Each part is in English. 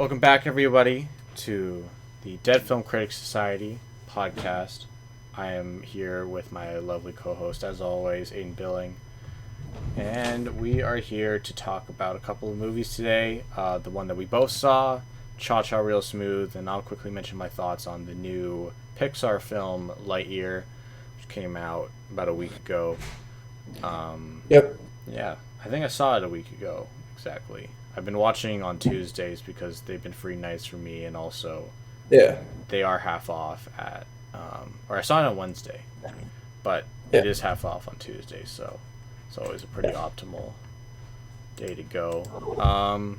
Welcome back, everybody, to the Dead Film Critics Society podcast. I am here with my lovely co-host, as always, Aiden Billing, and we are here to talk about a couple of movies today. The one that we both saw, Cha Cha Real Smooth, and I'll quickly mention my thoughts on the new Pixar film Lightyear, which came out about a week ago. Yep. Yeah, I think I saw it a week ago, exactly. I've been watching on Tuesdays because they've been free nights for me, and also they are half off at, or I saw it on Wednesday, but it is half off on Tuesday, so it's always a pretty optimal day to go.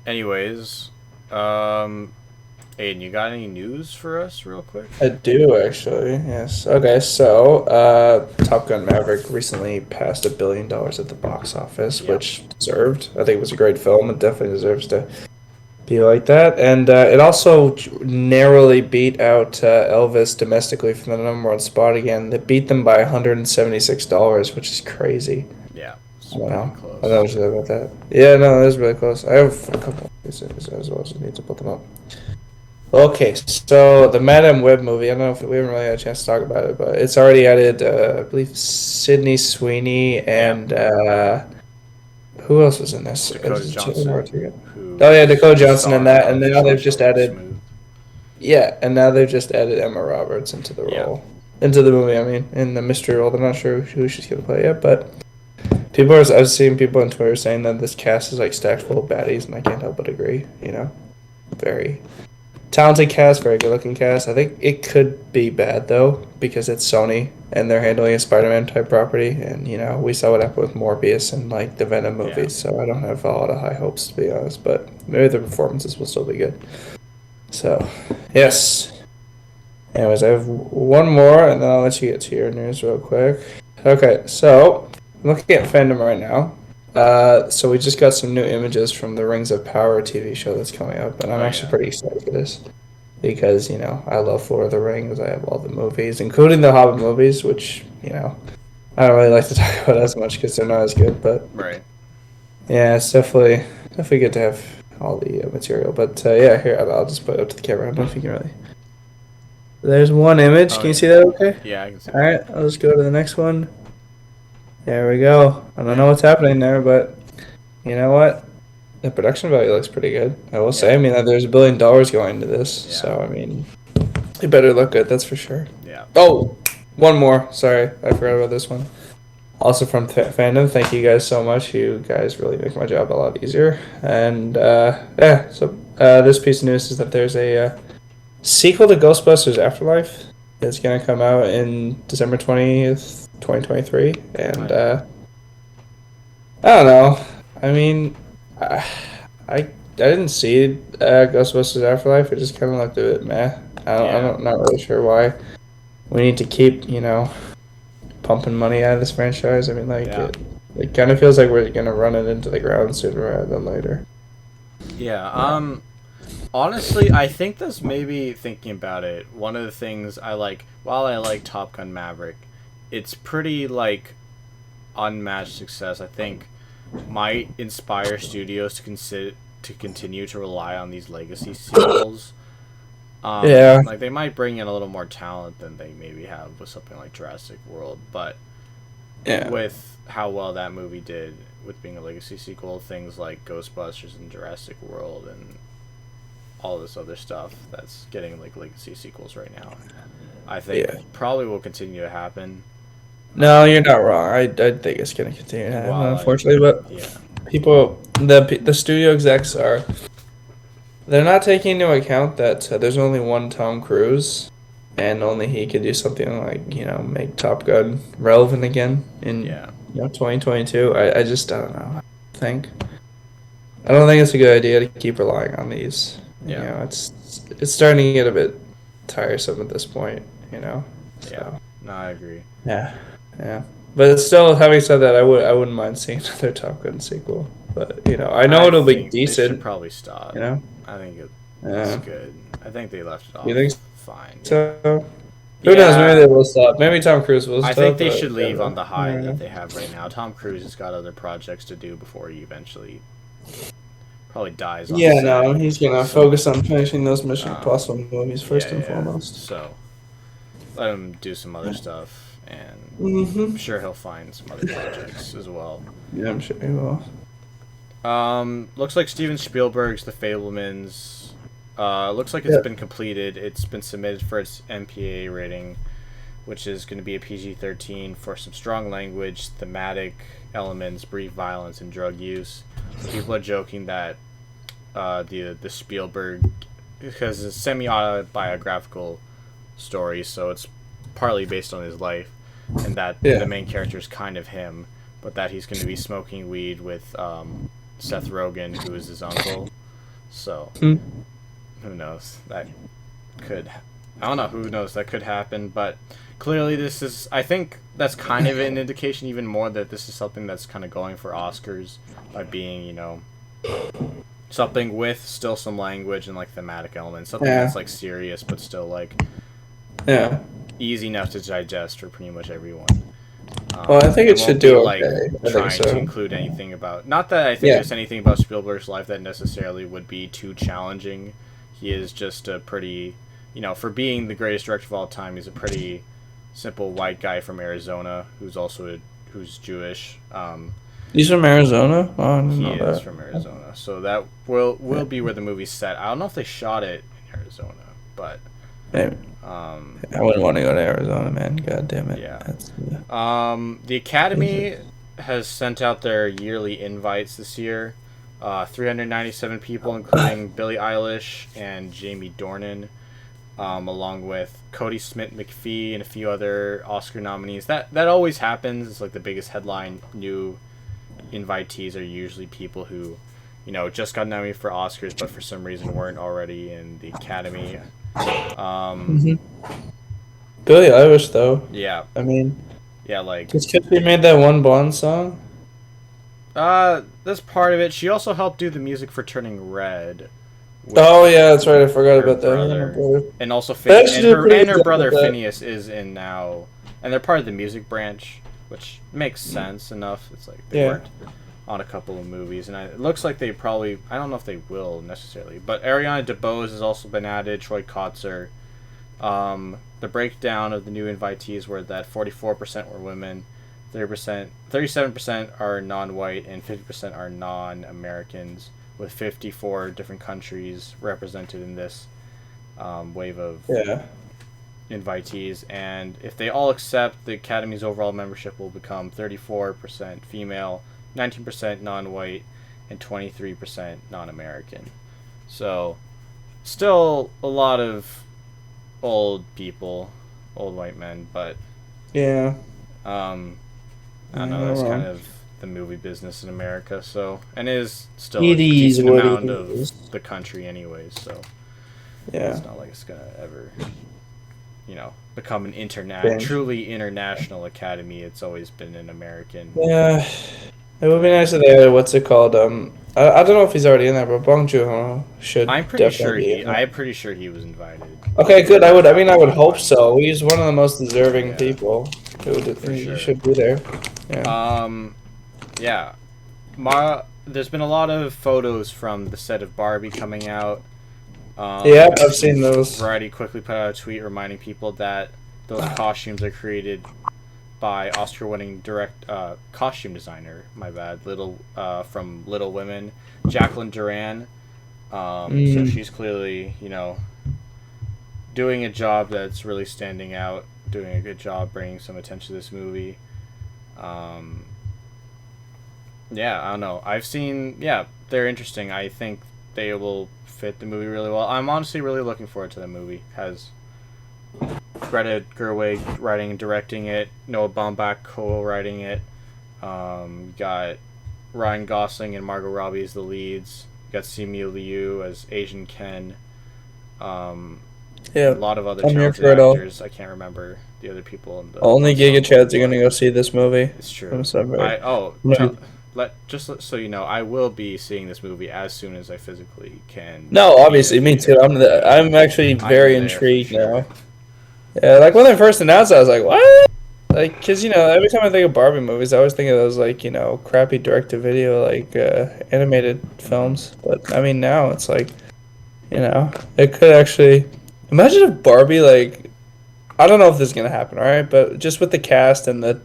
Anyways, Aiden, you got any news for us real quick? I do, actually, yes. Okay, so Top Gun Maverick recently passed $1 billion at the box office, which deserved. I think it was a great film. It definitely deserves to be like that. And it also narrowly beat out Elvis domestically for the #1 spot again. They beat them by $176, which is crazy. Yeah, I don't know. Close. I don't know what you think about that. Yeah, no, that was really close. I have a couple of as well, so I need to put them up. Okay, so the Madame Web movie, I don't know if we haven't really had a chance to talk about it, but it's already added, I believe, Sydney Sweeney and who else was in this? Dakota Johnson. Oh yeah, Dakota Johnson and that, and now they've just added, and now they've just added Emma Roberts into the role, into the movie. I mean, in the mystery role. They're not sure who she's gonna play yet, but I've seen people on Twitter saying that this cast is like stacked full of baddies, and I can't help but agree. You know, very talented cast, very good looking cast. I think it could be bad though because it's Sony and they're handling a Spider-Man type property, and you know we saw what happened with Morbius and like the Venom movies. So I don't have a lot of high hopes, to be honest. But maybe the performances will still be good. So yes. Anyways, I have one more, and then I'll let you get to your news real quick. Okay, so I'm looking at fandom right now. So we just got some new images from the Rings of Power TV show that's coming up, and I'm actually pretty excited for this because, you know, I love Lord of the Rings. I have all the movies, including the Hobbit movies, which, you know, I don't really like to talk about as much because they're not as good, but yeah, it's definitely good to have all the material. But yeah, here, I'll just put it up to the camera. I don't know if you can really. There's one image. Can you see that okay? Yeah, I can see. All right, I'll just go to the next one. There we go. I don't know what's happening there, but you know what? The production value looks pretty good. I will say. I mean, there's $1 billion going into this, so I mean, it better look good. That's for sure. Yeah. Oh, one more. Sorry, I forgot about this one. Also from fandom, thank you guys so much. You guys really make my job a lot easier. And yeah, so this piece of news is that there's a sequel to Ghostbusters Afterlife. It's gonna come out in December 20th. 2023, and I don't know. I mean, I didn't see Ghostbusters Afterlife. It just kind of looked a bit meh. I'm not really sure why we need to keep, you know, pumping money out of this franchise. I mean, like it kind of feels like we're gonna run it into the ground sooner rather than later. Yeah. Honestly, I think that's maybe thinking about it. One of the things I like, while I like Top Gun Maverick, it's pretty, like, unmatched success. I think might inspire studios to continue to rely on these legacy sequels. Like, they might bring in a little more talent than they maybe have with something like Jurassic World, but with how well that movie did with being a legacy sequel, things like Ghostbusters and Jurassic World and all this other stuff that's getting, like, legacy sequels right now, I think probably will continue to happen. No, you're not wrong. I think it's going to continue to happen, unfortunately. But people, the studio execs they're not taking into account that there's only one Tom Cruise, and only he could do something like, you know, make Top Gun relevant again in 2022. I just don't know. I don't think it's a good idea to keep relying on these. You know, it's starting to get a bit tiresome at this point. You know. So. Yeah. No, I agree. Yeah. Yeah, but still, having said that, I wouldn't mind seeing another Top Gun sequel. But you know, I know it'll be decent. They should probably stop. You know, I think it's good. I think they left it off. You think fine? So who knows? Maybe they will stop. Maybe Tom Cruise will stop. I think they should leave on the high that they have right now. Tom Cruise has got other projects to do before he eventually probably dies on Yeah, set. no, he's gonna So, focus on finishing those Mission Impossible movies first and yeah. foremost. So let him do some other stuff, and I'm Mm-hmm. sure he'll find some other projects as well. Yeah, I'm sure he will. Looks like Steven Spielberg's The Fablemans. Looks like it's Yeah. been completed. It's been submitted for its MPA rating, which is going to be a PG-13 for some strong language, thematic elements, brief violence, and drug use. People are joking that the Spielberg, because it's a semi-autobiographical story, so it's partly based on his life, and that Yeah. the main character is kind of him, but that he's going to be smoking weed with Seth Rogen, who is his uncle. So Hmm. who knows? That could, I don't know. Who knows? That could happen, but clearly this is. I think that's kind of an indication, even more, that this is something that's kind of going for Oscars by being, something with still some language and like thematic elements, something Yeah. that's like serious but still like Yeah. easy enough to digest for pretty much everyone. Well, I think it should won't do be, okay. like, I think trying so. to include anything about. Not that I think there's anything about Spielberg's life that necessarily would be too challenging. He is just a pretty, for being the greatest director of all time, he's a pretty simple white guy from Arizona who's Jewish. He's from Arizona? Oh, I didn't He know is that. from Arizona, so that will be where the movie's set. I don't know if they shot it in Arizona, but Maybe. I wouldn't want to go to Arizona, man. God damn it. Yeah. That's, the Academy has sent out their yearly invites this year. 397 people, including Billie Eilish and Jamie Dornan, along with Cody Smith-McPhee and a few other Oscar nominees. That always happens. It's like the biggest headline. New invitees are usually people who, just got nominated for Oscars, but for some reason weren't already in the Academy. Billie Eilish, though. Yeah, I mean, yeah, like just because she made that one Blonde song. that's part of it. She also helped do the music for Turning Red. Oh yeah, that's right. I forgot her about that. brother. And also They Phineas, actually did a pretty good her job brother with that. Phineas is in now, and they're part of the music branch, which makes sense enough. It's like they Yeah. worked on a couple of movies, and it looks like they probably, I don't know if they will necessarily, but Ariana DeBose has also been added. Troy Kotzer. The breakdown of the new invitees were that 44% were women, 37% are non-white, and 50% are non-Americans, with 54 different countries represented in this wave of Yeah. invitees. And if they all accept, the Academy's overall membership will become 34% female, 19% non-white, and 23% non-American. So, still a lot of old people, old white men, but Yeah. I don't know, that's kind of the movie business in America, so, and it is still It a is decent what amount it of is. the country anyways, so Yeah. it's not like it's gonna ever, become an Yeah. truly international academy. It's always been an American. Yeah. It would be nice if they had, what's it called? I don't know if he's already in there, but Bong Joon-ho should I'm pretty sure definitely be in there. I'm pretty sure he was invited. Okay, good. I would hope so. He's one of the most deserving Yeah. people. For He sure. should be there. Yeah. Yeah. There's been a lot of photos from the set of Barbie coming out. Yeah, I've seen those. Variety quickly put out a tweet reminding people that those costumes are created by Oscar-winning costume designer. My bad, from Little Women, Jacqueline Duran. So she's clearly, doing a job that's really standing out, doing a good job bringing some attention to this movie. Yeah, I don't know. They're interesting. I think they will fit the movie really well. I'm honestly really looking forward to the movie. Has Greta Gerwig writing and directing it, Noah Baumbach co-writing it. Got Ryan Gosling and Margot Robbie as the leads. Got Simu Liu as Asian Ken. Yeah. A lot of other I'm here talented for it all. actors. I can't remember the other people in the Only Giga ensemble, Chads are gonna go see this movie. It's true. I'm sorry. So you know, I will be seeing this movie as soon as I physically can. No, obviously, me too. I'm actually very there for intrigued sure. now. Yeah, like when they first announced it, I was like, "What?" like, cause every time I think of Barbie movies, I always think of those like crappy direct-to-video like animated films. But I mean, now it's like, it could actually. Imagine if Barbie like. I don't know if this is gonna happen, all right? But just with the cast and the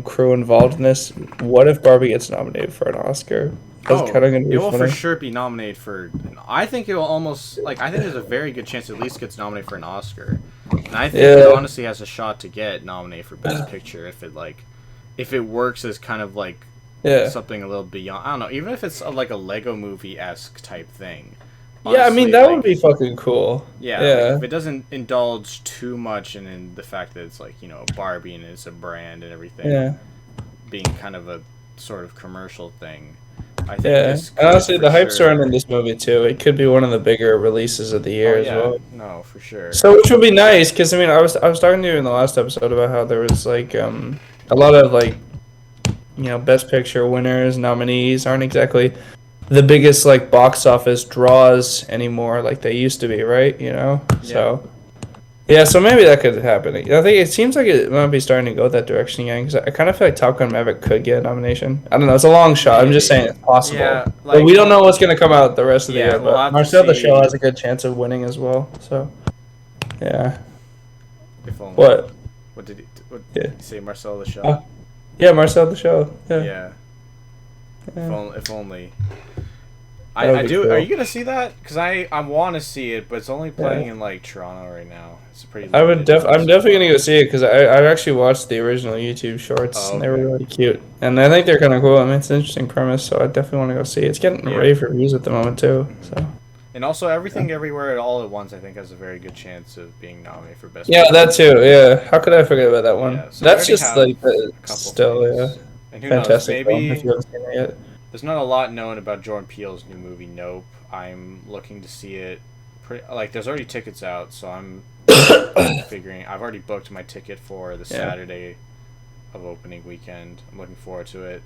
crew involved in this, what if Barbie gets nominated for an Oscar? That's Oh, kind of gonna it be will for funny. sure be nominated for. I think it will almost like. I think there's a very good chance it at least gets nominated for an Oscar, and I think it Yeah, honestly has a shot to get nominated for Best Picture if it works as kind of like yeah. something a little beyond. I don't know, even if it's like a Lego Movie esque type thing. Yeah, I mean Honestly, that would like be fucking cool. yeah, like Yeah, if it doesn't indulge too much in the fact that it's like Barbie and it's a brand and everything yeah, being kind of a sort of commercial thing. I think yeah. this And could honestly, for the hype sure. surrounding this movie too. It could be one of the bigger releases of the Oh year as yeah, well. no, for sure. So which would be nice because I mean I was talking to you in the last episode about how there was like a lot of like best picture winners nominees aren't exactly the biggest like box office draws anymore like they used to be, right? Yeah, So yeah, so maybe that could happen. I think it seems like it might be starting to go that direction again because I kind of feel like Top Gun Maverick could get a nomination. I don't know. It's a long shot. I'm just saying maybe. it's possible. Yeah, But like we don't know what's going to come out the rest of the yeah, year. we'll But have to Marcel the Show see has a good chance of winning as well. So yeah. if only. What? What Yeah. did you say, Marcel the Show? Uh, yeah, Marcel the Show. Yeah. Yeah, Yeah. if only. That would I be do. cool. Are you gonna see that? Because I want to see it, but it's only playing Yeah. in like Toronto right now. It's a pretty. I would limited I'm so definitely far. gonna go see it because I actually watched the original YouTube shorts Oh, and they were okay. really cute and I think they're kind of cool. I mean, it's an interesting premise, so I definitely want to go see it. It's getting Yeah. rave reviews at the moment too. So And also, Everything Everywhere All at Once, I think, has a very good chance of being nominated for Best yeah, Picture. that too. Yeah, how could I forget about that one? Yeah, so we That's already just have like a couple still yeah, things. And who knows? fantastic film if Maybe you haven't seen it yet. there's not a lot known about Jordan Peele's new movie, Nope. I'm looking to see it. Like, there's already tickets out, so I'm figuring. I've already booked my ticket for the Yeah. Saturday of opening weekend. I'm looking forward to it.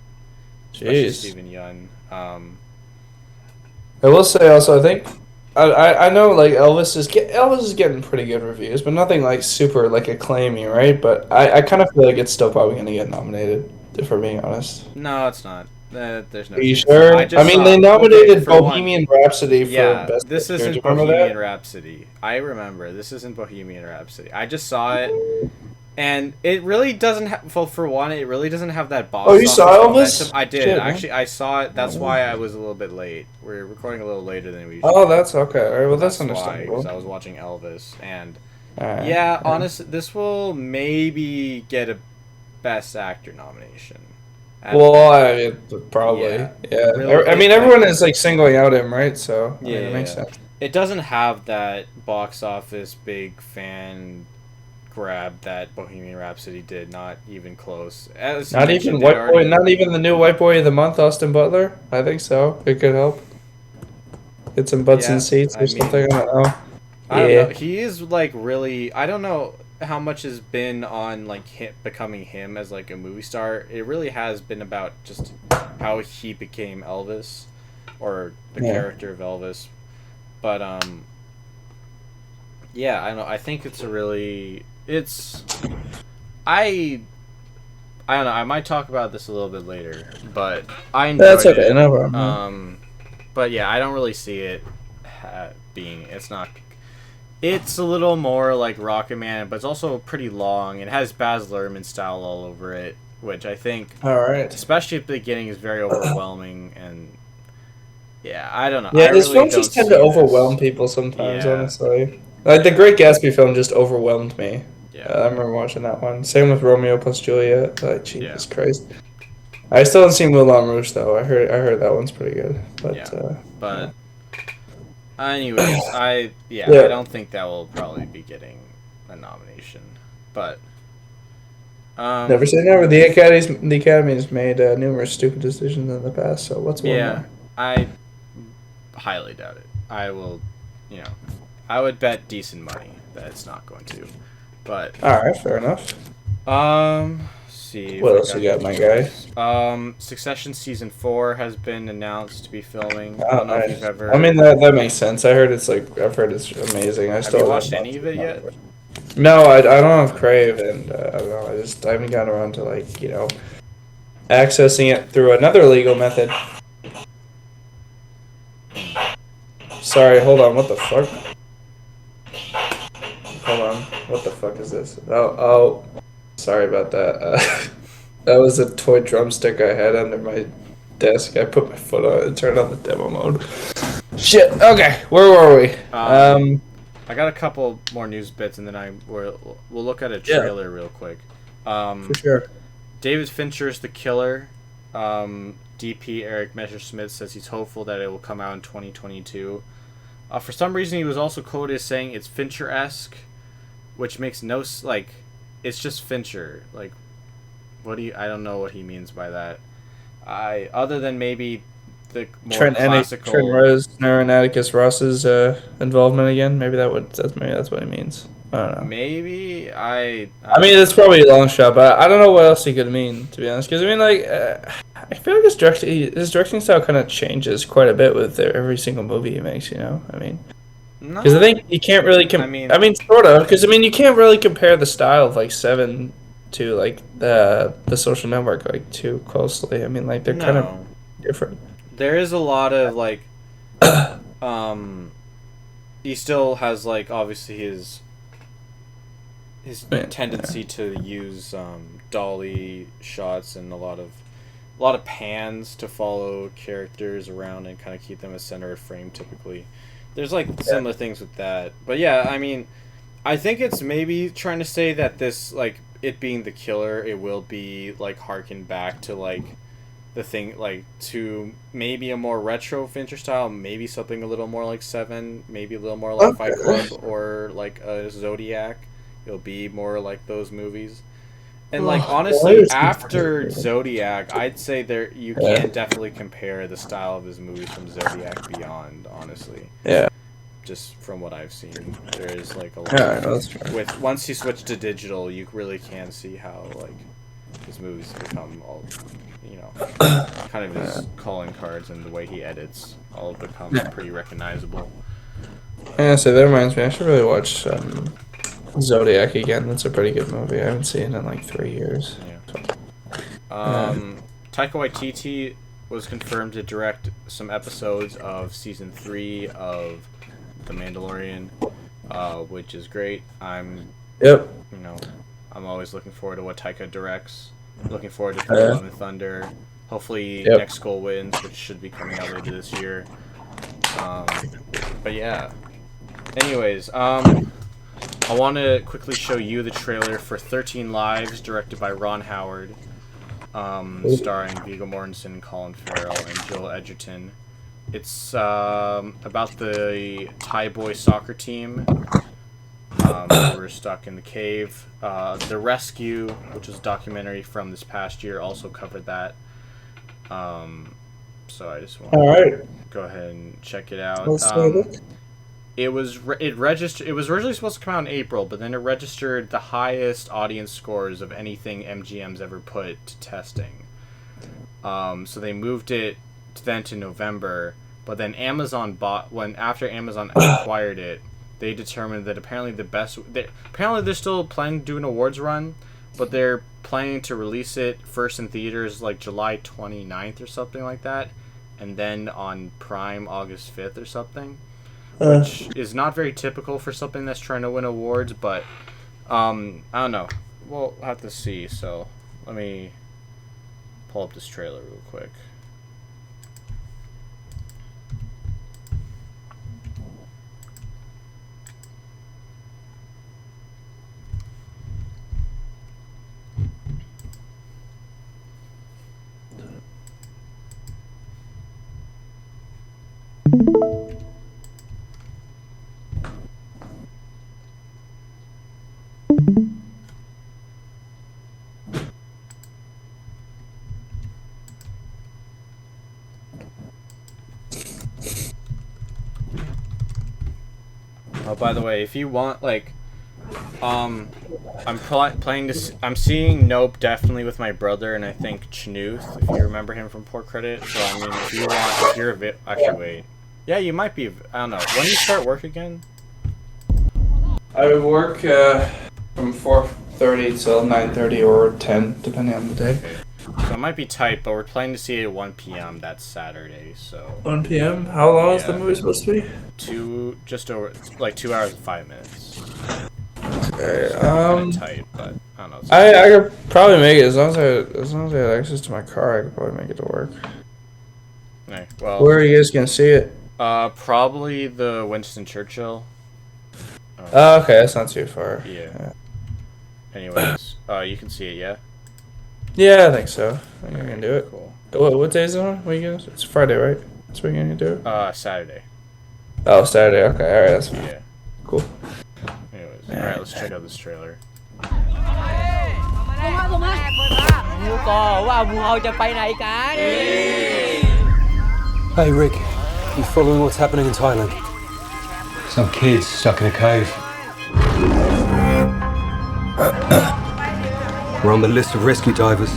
Especially Jeez. Stephen Yeun. I will say also, I think I know like Elvis is getting pretty good reviews, but nothing like super like acclaiming, right? But I kind of feel like it's still probably gonna get nominated, if we're being honest. No, it's not. There's no Are you chance. sure? I just mean, saw. they Okay, nominated for one. Bohemian Rhapsody for Yeah, Best this Picture. Do isn't you remember Bohemian that? Rhapsody. I remember. This isn't Bohemian Rhapsody. I just saw it, and it really doesn't have. Well, for one, it really doesn't have that box Oh, you office saw Elvis? momentum. I did Shit, man. actually. I saw it. That's Oh. why I was a little bit late. We're recording a little later than we usually. Oh, do. that's okay. All right, well, that's That's why, understandable. because I was watching Elvis, and Alright, yeah, honestly, this will maybe get a Best Actor nomination. At Well, best. probably. Yeah. Yeah. Really, I mean, it, everyone is like singling out him, right? So I Yeah, mean, it yeah, makes yeah. sense. It doesn't have that box office big fan grab that Bohemian Rhapsody did. Not even close. As you Not mentioned, even it white boy. already. Not even the new white boy of the month, Austin Butler. I think so. It could help. Get some butts in Yeah, seats I or something. mean, I don't know. I don't know. Yeah. He is like really. I don't know how much has been on like him becoming him as like a movie star. It really has been about just how he became Elvis, or the Yeah. character of Elvis. But yeah, I don't know. I think it's a really. It's. I don't know. I might talk about this a little bit later, but I enjoyed That's okay. it. No problem. But yeah, I don't really see it being. It's not. It's a little more like Rocket Man, but it's also pretty long. It has Baz Luhrmann style all over it, which I think, All right. especially at the beginning, is very overwhelming. And yeah, I don't know. Yeah, I his really films don't just tend see to overwhelm this. people sometimes. Yeah, Honestly, like the Great Gatsby film just overwhelmed me. yeah, I remember watching that one. Same with Romeo plus Juliet. Like yeah, Jesus Christ. I still haven't seen Moulin Rouge though. I heard that one's pretty good. But yeah. yeah. But anyways, I Yeah. don't think that will probably be getting a nomination. But Never say never. The Academy's made numerous stupid decisions in the past. So what's one yeah, more? I highly doubt it. I will, I would bet decent money that it's not going to. But All right, fair enough. see. What if I else you got, my guy? Succession season 4 has been announced to be filming. I Oh, don't know if nice. you've ever. I mean that makes sense. I've heard it's amazing. I Have still you haven't watched any of it yet? No, I don't have Crave, and I don't know. I haven't gotten around to like accessing it through another legal method. Sorry, hold on. What the fuck? Hold on. What the fuck is this? Oh, sorry about that. That was a toy drumstick I had under my desk. I put my foot on it and turned on the demo mode. Shit. Okay, where were we? I got a couple more news bits, and then we'll look at a trailer real quick. For sure. David Fincher's The Killer. DP Eric Messersmith says he's hopeful that it will come out in 2022. For some reason, he was also quoted as saying it's Fincher-esque, which makes no it's just Fincher. Like, I don't know what he means by that. Other than maybe the more classical Trent Reznor and Atticus Ross's involvement again. Maybe that's what he means. I don't know. Maybe I mean, it's probably a long shot, but I don't know what else he could mean, to be honest. Because I mean, like, I feel like his directing style kind of changes quite a bit with every single movie he makes. You know, I mean, because I think you can't really. I mean, sort of. Because I mean, you can't really compare the style of like Seven to like the Social Network like too closely. I mean, like they're kind of different. There is a lot of like, he still has like obviously his tendency to use dolly shots and a lot of pans to follow characters around and kind of keep them as center of frame typically. There's like similar things with that. But yeah, I mean, I think it's maybe trying to say that this, like, it being The Killer, it will be like harken back to like the thing, like to maybe a more retro Fincher style, maybe something a little more like Seven, maybe a little more like Fight Club or like a Zodiac. It'll be more like those movies. And like honestly, after Zodiac, I'd say you can definitely compare the style of his movies from Zodiac Beyond, honestly. Yeah. Just from what I've seen, there is like a lot with once he switched to digital, you really can see how like his movies become all, kind of his calling cards and the way he edits all becomes pretty recognizable. Yeah, so that reminds me, I should really watch Zodiac again. That's a pretty good movie. I haven't seen it in like 3 years. Taika Waititi was confirmed to direct some episodes of season 3 of The Mandalorian, which is great. I'm always looking forward to what Taika directs. Looking forward to Love and Thunder. Hopefully next goal wins, which should be coming out later this year. But yeah. Anyways, I want to quickly show you the trailer for 13 Lives, directed by Ron Howard, starring Viggo Mortensen, Colin Farrell, and Joel Edgerton. It's about the Thai boy soccer team who were stuck in the cave. The Rescue, which is a documentary from this past year, also covered that. So I just want to go ahead and check it out. It was originally supposed to come out in April, but then it registered the highest audience scores of anything MGM's ever put to testing. So they moved it to November, but then after Amazon acquired it, they determined that apparently they're still planning to do an awards run, but they're planning to release it first in theaters like July 29th or something like that, and then on Prime August 5th or something. Which is not very typical for something that's trying to win awards, but I don't know. We'll have to see. So let me pull up this trailer real quick. Oh, by the way, if you want, like, I'm seeing Nope definitely with my brother, and I think Chnuth, if you remember him from Poor Credit. So I mean, if you're a bit. Actually, wait. Yeah, you might be. I don't know. When do you start work again? I work from 4:30 till 9:30 or 10, depending on the day. Okay. So it might be tight, but we're planning to see it at 1 p.m. That's Saturday, so... 1 p.m.? How long is the movie supposed to be? Just over, like 2 hours and 5 minutes. Okay, Kind of tight, but I don't know. I could probably make it as long as I had access to my car. I could probably make it to work. Okay, well, Where are you guys gonna see it? Probably the Winston Churchill. Okay, that's not too far. Yeah. Anyways, you can see it, yeah. Yeah, I think so. I think I can do it. Cool. What day is it on? It's Friday, right? That's what you're gonna do. Saturday. Oh, Saturday. Okay, all right, that's fine. Yeah. Cool. Anyways, all right, let's check out this trailer. Hey Rick, you following what's happening in Thailand? Some kids stuck in a cave. We're on the list of rescue divers.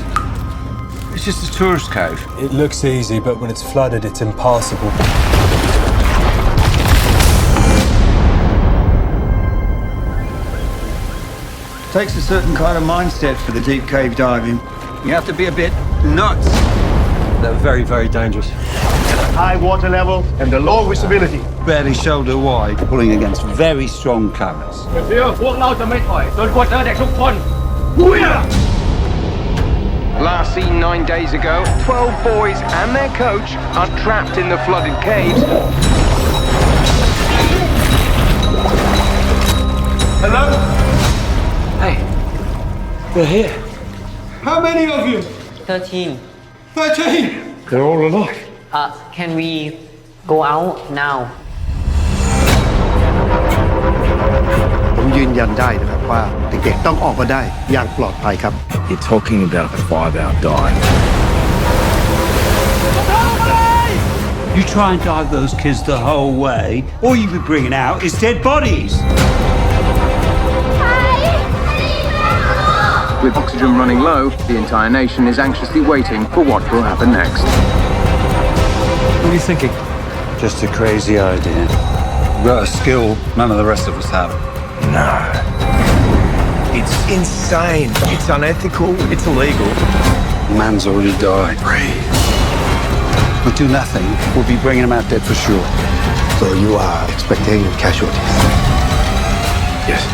It's just a tourist cave. It looks easy, but when it's flooded, it's impassable. Takes a certain kind of mindset for the deep cave diving. You have to be a bit nuts. They're very, very dangerous. High water level and the low visibility. Barely shoulder wide, pulling against very strong currents. Last seen 9 days ago, 12 boys and their coach are trapped in the flooded caves. Hello? Hey, they're here. How many of you? 13. 13! They're all alive. Can we go out now? ผมยืนยันได้นะครับว่าเด็กๆต้องออกมาได้อย่างปลอดภัยครับ You're talking about a 5-hour dive. You try and dive those kids the whole way, all you'll be bringing out is dead bodies. With oxygen running low, the entire nation is anxiously waiting for what will happen next. What are you thinking? Just a crazy idea. Got a skill none of the rest of us have. No. It's insane. It's unethical. It's illegal. Man's already died. Breathe. We do nothing, we'll be bringing him out dead for sure. So you are expecting casualties. Yes.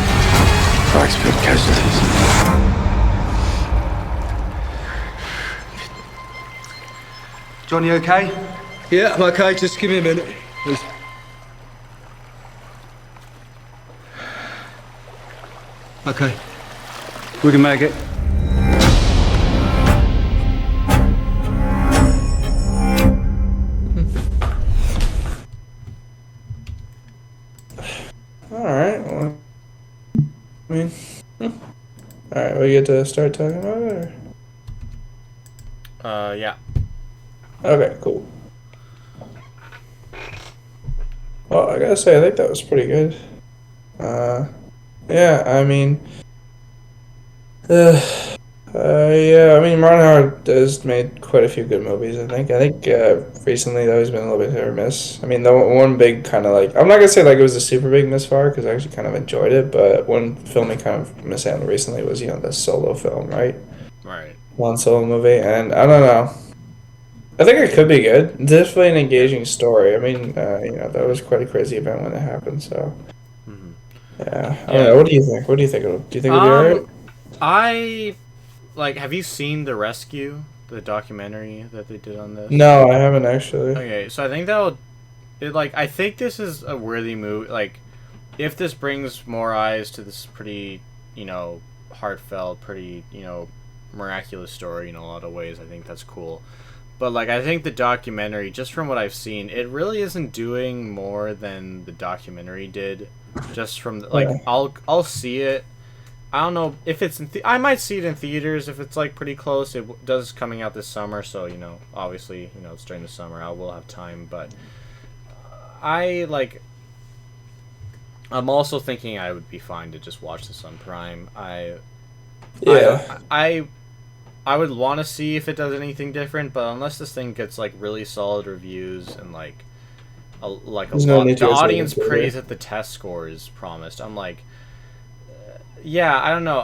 I expect casualties. John, you okay? Yeah, I'm okay. Just give me a minute, please. Okay. We can make it. Alright, well, I mean, alright, we get to start talking about it, or? Yeah. Okay, cool. Well, I gotta say, I think that was pretty good. Yeah, I mean, yeah, I mean, Ron Howard has made quite a few good movies, I think. Recently, though, he's been a little bit hit or miss. I mean, the one big kind of like, I'm not gonna say like it was a super big misfire, because I actually kind of enjoyed it, but one film he kind of mishandled recently was, the Solo film, right? Right. One Solo movie, and I don't know. I think it could be good. It's definitely an engaging story. I mean, that was quite a crazy event when it happened, so. Yeah, I don't know. What do you think? Do you think it'll be alright? Have you seen The Rescue, the documentary that they did on this? No, I haven't actually. Okay, so I think I think this is a worthy movie. Like, if this brings more eyes to this pretty, heartfelt, pretty, miraculous story in a lot of ways, I think that's cool. But, I think the documentary, just from what I've seen, it really isn't doing more than the documentary did. Just from, I'll see it. I don't know if it's I might see it in theaters if it's, pretty close. It does coming out this summer, so, obviously, it's during the summer. I will have time, but I'm also thinking I would be fine to just watch this on Prime. I would want to see if it does anything different, but unless this thing gets really solid reviews and the audience praise that the test scores promised, I'm Yeah, I don't know.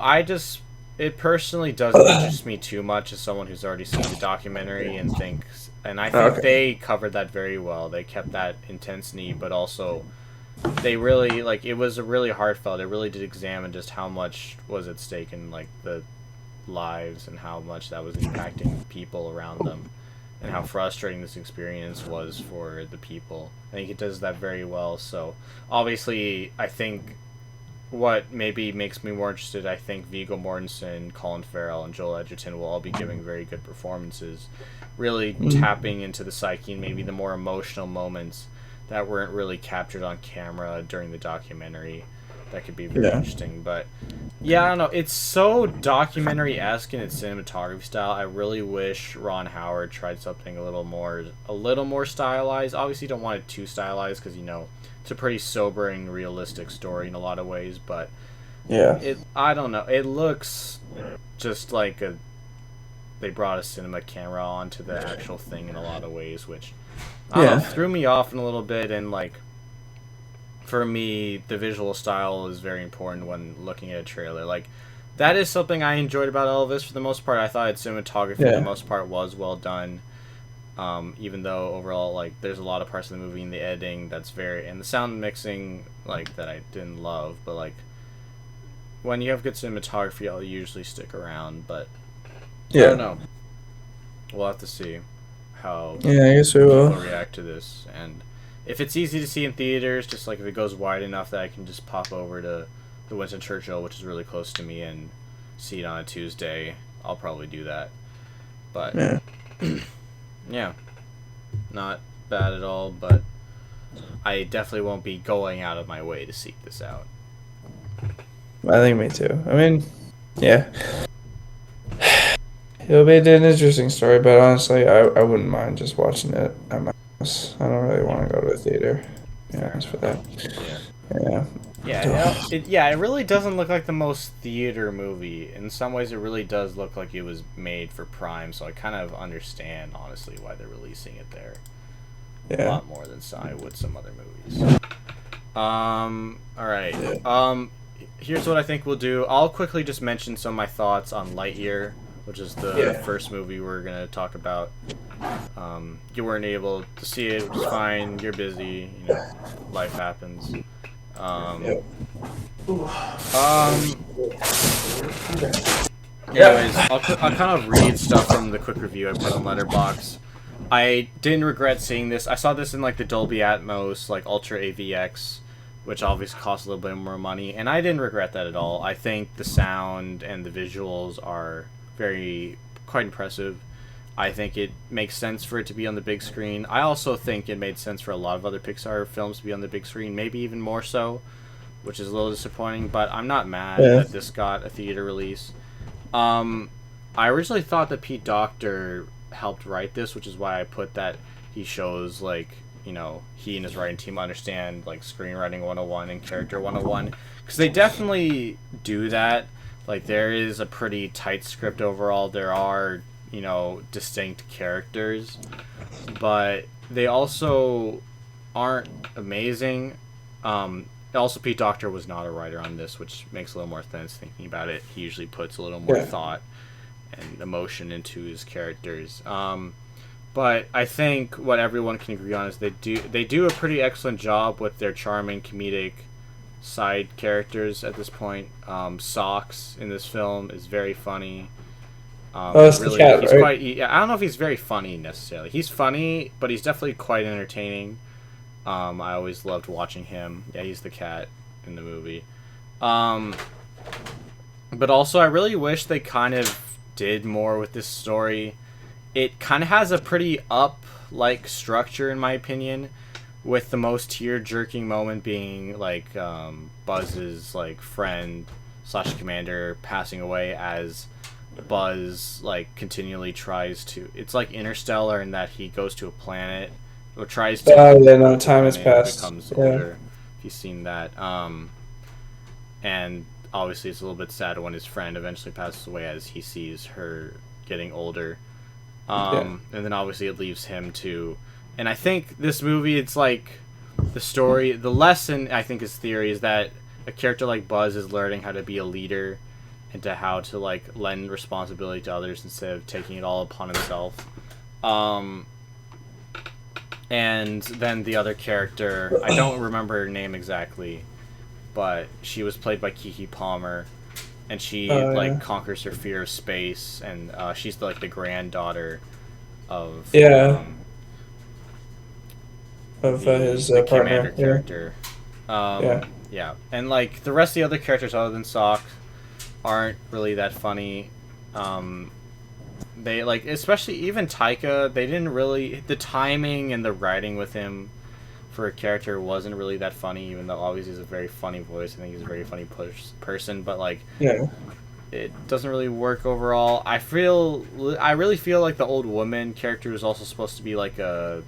It personally doesn't interest me too much as someone who's already seen the documentary and thinks, and I think they covered that very well. They kept that intensity, but also they really, like, it was a really heartfelt. It really did examine just how much was at stake in, like, the lives and how much that was impacting people around them and how frustrating this experience was for the people. I think it does that very well. So obviously I think what maybe makes me more interested, I think Viggo Mortensen, Colin Farrell, and Joel Edgerton will all be giving very good performances, really tapping into the psyche and maybe the more emotional moments that weren't really captured on camera during the documentary. That could be very interesting. But yeah, I don't know. It's so documentary-esque in its cinematography style. I really wish Ron Howard tried something a little more stylized. Obviously, you don't want it too stylized because, you know, it's a pretty sobering, realistic story in a lot of ways. But I don't know. It looks just like they brought a cinema camera onto the actual thing in a lot of ways, which I don't know, threw me off in a little bit. And like, for me, the visual style is very important when looking at a trailer. Like, that is something I enjoyed about Elvis for the most part. I thought its cinematography for the most part was well done. Even though overall, like, there's a lot of parts of the movie and the editing that's and the sound mixing, like, that I didn't love. But like, when you have good cinematography, I'll usually stick around. But I don't know. We'll have to see how I guess we will people react to this. And if it's easy to see in theaters, just like if it goes wide enough that I can just pop over to the Winston Churchill, which is really close to me, and see it on a Tuesday, I'll probably do that. But yeah, not bad at all, but I definitely won't be going out of my way to seek this out. I think me too. I mean, it'll be an interesting story, but honestly, I wouldn't mind just watching it at my house. I don't really want to go to a theater. As for that. It really doesn't look like the most theater movie. In some ways, it really does look like it was made for Prime, so I kind of understand, honestly, why they're releasing it there. A lot more than I would some other movies. Alright. Here's what I think we'll do. I'll quickly just mention some of my thoughts on Lightyear, which is the first movie we're going to talk about. You weren't able to see it, which is fine. You're busy. You know, life happens. Anyways, I'll kind of read stuff from the quick review I put on Letterboxd. I didn't regret seeing this. I saw this in like the Dolby Atmos, like Ultra AVX, which obviously costs a little bit more money, and I didn't regret that at all. I think the sound and the visuals are quite impressive. I think it makes sense for it to be on the big screen. I also think it made sense for a lot of other Pixar films to be on the big screen, maybe even more so, which is a little disappointing, but I'm not mad that this got a theater release. I originally thought that Pete Docter helped write this, which is why I put that he shows, like, you know, he and his writing team understand, like, screenwriting 101 and character 101, because they definitely do that. Like, there is a pretty tight script overall. There are, you know, distinct characters, but they also aren't amazing. Also, Pete Docter was not a writer on this, which makes a little more sense thinking about it. He usually puts a little more thought and emotion into his characters. But I think what everyone can agree on is they do a pretty excellent job with their charming comedic side characters at this point. Socks in this film is very funny. It's the cat, right? I don't know if he's very funny necessarily. He's funny, but he's definitely quite entertaining. I always loved watching him. Yeah, he's the cat in the movie. But also, I really wish they kind of did more with this story. It kind of has a pretty up-like structure, in my opinion, with the most tear-jerking moment being, like, Buzz's, like, friend / commander passing away as Buzz, like, continually tries to... It's like Interstellar in that he goes to a planet, or tries to... time has passed. Becomes older, if you've seen that. And obviously it's a little bit sad when his friend eventually passes away as he sees her getting older. And then obviously it leaves him to... And I think this movie, it's like the story... The lesson, I think, his theory is that a character like Buzz is learning how to be a leader and to how to like lend responsibility to others instead of taking it all upon himself. And then the other character, I don't remember her name exactly, but she was played by Keke Palmer, and she like conquers her fear of space, and she's like the granddaughter of his the partner commander character. Yeah, and like the rest of the other characters other than Sock aren't really that funny. They like, especially even Taika, they didn't really, the timing and the writing with him for a character wasn't really that funny, even though obviously he's a very funny voice. I think he's a very funny person, but like, it doesn't really work overall. I really feel like the old woman character was also supposed to be like a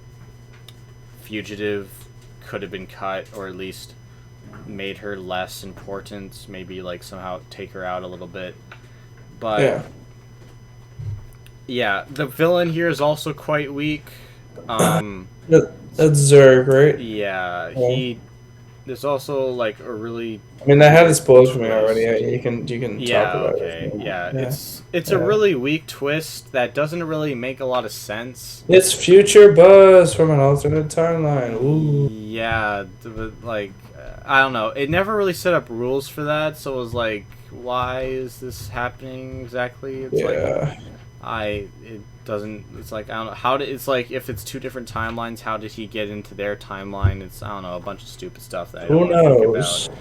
fugitive, could have been cut, or at least made her less important, maybe like somehow take her out a little bit. But yeah, the villain here is also quite weak. That's Zurg, right? Yeah, there's also like a really, I mean, I had it spoiled for me already. You can talk about it. Yeah, it's a really weak twist that doesn't really make a lot of sense. It's future Buzz from an alternate timeline. Ooh. Yeah, but like, I don't know. It never really set up rules for that, so it was like, why is this happening exactly? It's like, I don't know it's like, if it's two different timelines, how did he get into their timeline? It's, I don't know, a bunch of stupid stuff that I don't knows? Think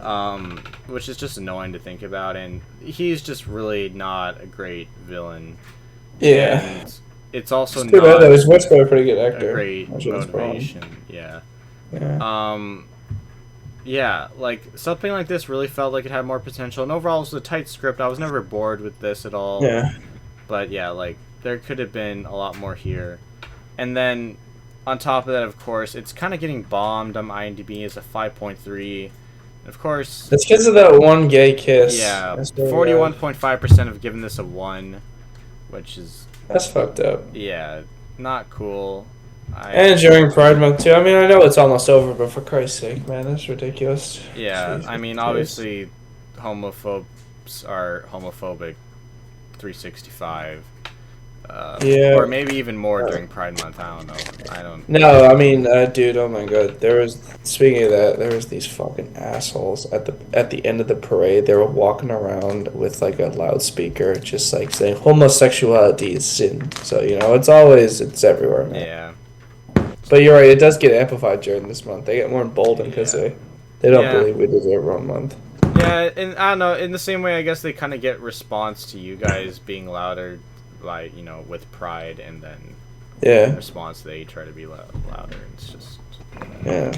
about. Which is just annoying to think about, and he's just really not a great villain. Yeah. And it's also too bad though. He's voiced by a pretty good actor. A great motivation. Yeah. Yeah, like, something like this really felt like it had more potential, and overall it was a tight script. I was never bored with this at all. Yeah. But yeah, like, there could have been a lot more here. And then, on top of that, of course, it's kind of getting bombed on IMDb as a 5.3. Of course... It's because of that one gay kiss. Yeah, 41.5% have given this a 1, which is... That's fucked up. Yeah, not cool. And during Pride Month, too. I mean, I know it's almost over, but for Christ's sake, man, that's ridiculous. Yeah, Jesus, I mean, obviously, homophobes are homophobic 365. Or maybe even more during Pride Month. I don't know. No, I mean, dude, oh my god. Speaking of that, there was these fucking assholes at the end of the parade. They were walking around with like a loudspeaker, just like saying homosexuality is sin. So, it's everywhere, man. Yeah. But you're right, it does get amplified during this month. They get more emboldened because they don't believe we deserve our own month. Yeah, and I don't know, in the same way, I guess they kind of get response to you guys being louder, like, with Pride, and then in response they try to be louder, and it's just... Yeah.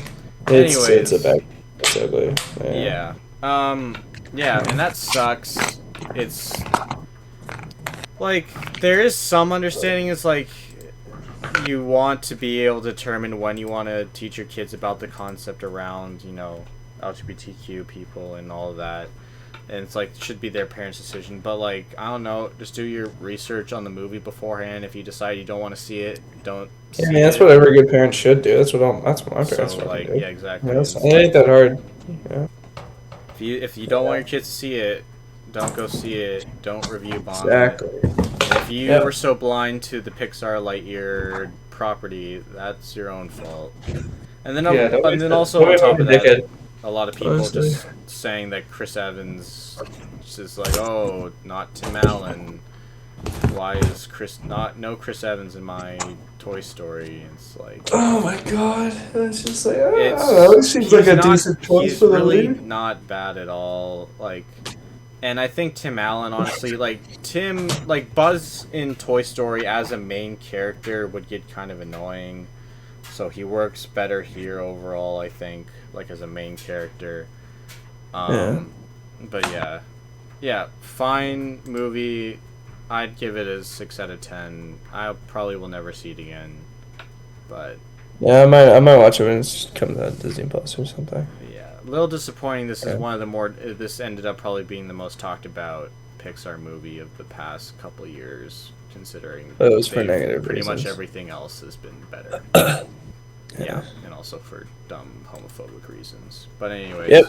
Anyways. It's ugly. Yeah. Yeah, and that sucks. It's... Like, there is some understanding, it's like... You want to be able to determine when you want to teach your kids about the concept around, LGBTQ people and all of that. And it's like, it should be their parents' decision. But, like, I don't know, just do your research on the movie beforehand. If you decide you don't want to see it, don't see it. That's what every good parent should do. That's what my parents do. Yeah, exactly. It ain't that hard. Yeah. If you don't want your kids to see it, don't go see it. Don't review bomb Exactly. If you were so blind to the Pixar Lightyear property, that's your own fault. And then, also on top of that, a lot of people just saying that Chris Evans is like, oh, not Tim Allen. Why is no Chris Evans in my Toy Story? It's like, oh my god, it's just like, I don't know. It seems like a decent choice for the lead. He's really not bad at all. Like. And I think Tim Allen, honestly, Buzz in Toy Story as a main character would get kind of annoying. So he works better here overall, I think, like as a main character. But yeah, fine movie. I'd give it a 6 out of 10. I probably will never see it again. But yeah, I might watch it when it comes out Disney Plus or something. A little disappointing. This is one of the more... This ended up probably being the most talked about Pixar movie of the past couple of years, considering it was for negative pretty reasons. much everything else has been better. Yeah, and also for dumb homophobic reasons. But anyways,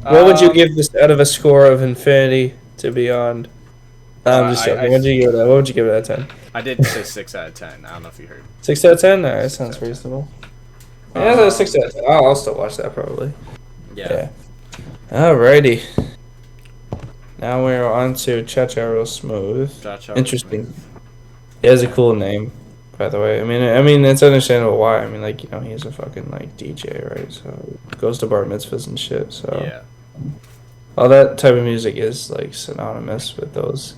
What would you give this out of a score of infinity to beyond? I'm just joking. What would you give that? What would you give it out of 10? I did say 6 out of 10. I don't know if you heard. 6 out of 10? Alright, that sounds reasonable. Yeah, that's 6 out of 10. I'll still watch that probably. Yeah. Alrighty. Now we're on to Cha-Cha Real Smooth. Interesting. Smooth. He has a cool name, by the way. I mean, it's understandable why. I mean, like, he's a fucking, like, DJ, right? So, goes to bar mitzvahs and shit, so. Yeah. All that type of music is, like, synonymous with those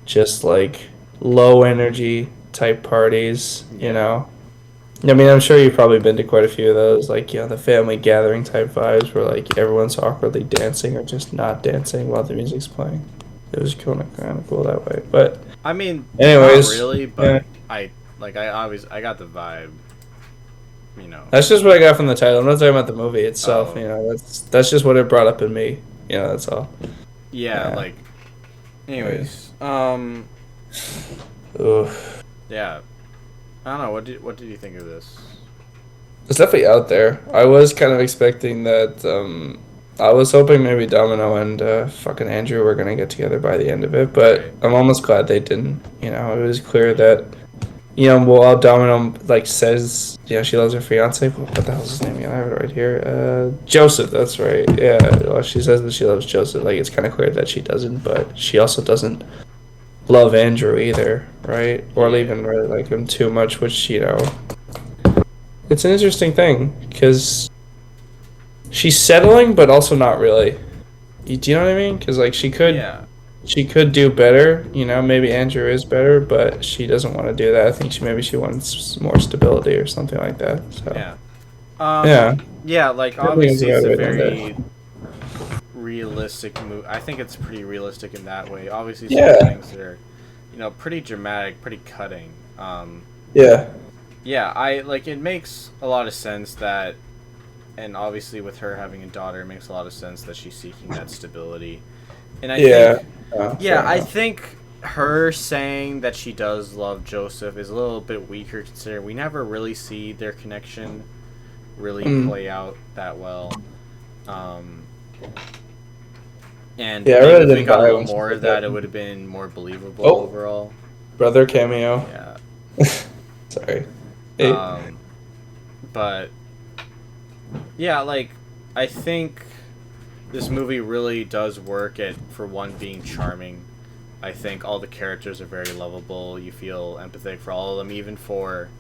just, like, low energy type parties, you know? I mean, I'm sure you've probably been to quite a few of those, like, the family gathering type vibes where, like, everyone's awkwardly dancing or just not dancing while the music's playing. It was kind of cool that way, but I mean, anyways, not really, but I got the vibe, you know. That's just what I got from the title. I'm not talking about the movie itself, you know. That's just what it brought up in me, you know. That's all. Yeah, like. Anyways, Oof. Yeah. I don't know. What did you think of this? It's definitely out there. I was kind of expecting that. I was hoping maybe Domino and fucking Andrew were gonna get together by the end of it, but I'm almost glad they didn't. You know, it was clear that, while Domino like says, she loves her fiance. What the hell's his name? I have it right here. Joseph. That's right. Yeah. Well, she says that she loves Joseph. Like, it's kind of clear that she doesn't, but she also doesn't love Andrew either, right? Or even really like him too much, which, it's an interesting thing because she's settling, but also not really. Do you know what I mean? Because like she could do better. Maybe Andrew is better, but she doesn't want to do that. I think she wants more stability or something like that. So like obviously it's a very realistic movie. I think it's pretty realistic in that way. Obviously, some things that are, pretty dramatic, pretty cutting. It makes a lot of sense that, and obviously with her having a daughter, it makes a lot of sense that she's seeking that stability. And I think her saying that she does love Joseph is a little bit weaker considering we never really see their connection really play out that well. And I really if we didn't got buy a little more of that, it would have been more believable overall. Brother cameo. Yeah. Sorry. But yeah, like I think this movie really does work for one being charming. I think all the characters are very lovable. You feel empathetic for all of them, even for